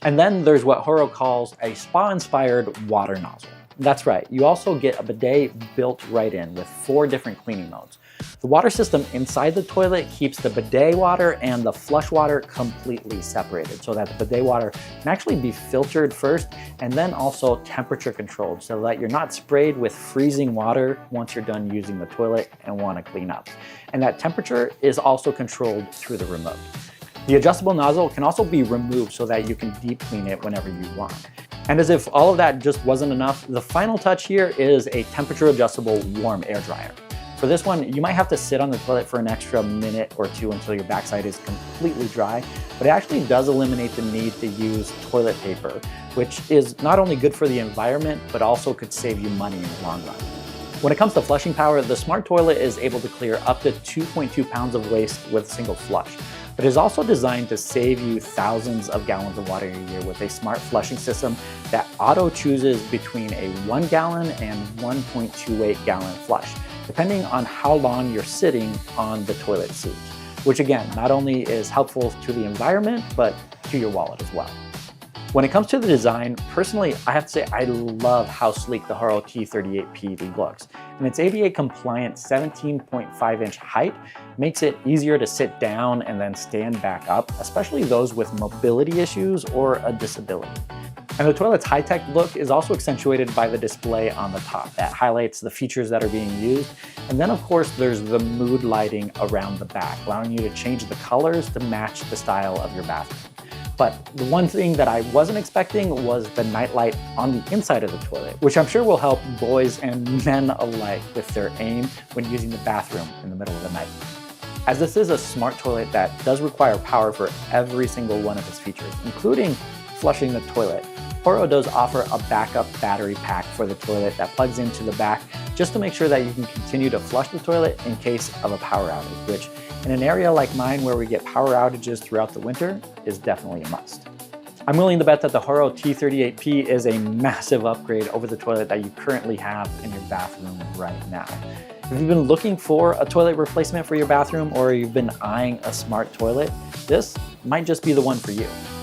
And then there's what HOROW calls a spa-inspired water nozzle. That's right, you also get a bidet built right in with 4 different cleaning modes. The water system inside the toilet keeps the bidet water and the flush water completely separated so that the bidet water can actually be filtered first and then also temperature controlled so that you're not sprayed with freezing water once you're done using the toilet and want to clean up. And that temperature is also controlled through the remote. The adjustable nozzle can also be removed so that you can deep clean it whenever you want. And as if all of that just wasn't enough, the final touch here is a temperature adjustable warm air dryer. For this one, you might have to sit on the toilet for an extra minute or 2 until your backside is completely dry, but it actually does eliminate the need to use toilet paper, which is not only good for the environment, but also could save you money in the long run. When it comes to flushing power, the smart toilet is able to clear up to 2.2 pounds of waste with a single flush. But it is also designed to save you thousands of gallons of water a year with a smart flushing system that auto chooses between a 1 gallon and 1.28 gallon flush, depending on how long you're sitting on the toilet seat, which again, not only is helpful to the environment, but to your wallet as well. When it comes to the design, personally, I have to say I love how sleek the HOROW T38P looks. And its ADA compliant 17.5-inch height makes it easier to sit down and then stand back up, especially those with mobility issues or a disability. And the toilet's high-tech look is also accentuated by the display on the top that highlights the features that are being used. And then of course, there's the mood lighting around the back, allowing you to change the colors to match the style of your bathroom. But the one thing that I wasn't expecting was the nightlight on the inside of the toilet, which I'm sure will help boys and men alike with their aim when using the bathroom in the middle of the night. As this is a smart toilet that does require power for every single one of its features, including flushing the toilet, HOROW does offer a backup battery pack for the toilet that plugs into the back just to make sure that you can continue to flush the toilet in case of a power outage, which in an area like mine where we get power outages throughout the winter is definitely a must. I'm willing to bet that the HOROW T38P is a massive upgrade over the toilet that you currently have in your bathroom right now. If you've been looking for a toilet replacement for your bathroom or you've been eyeing a smart toilet, this might just be the one for you.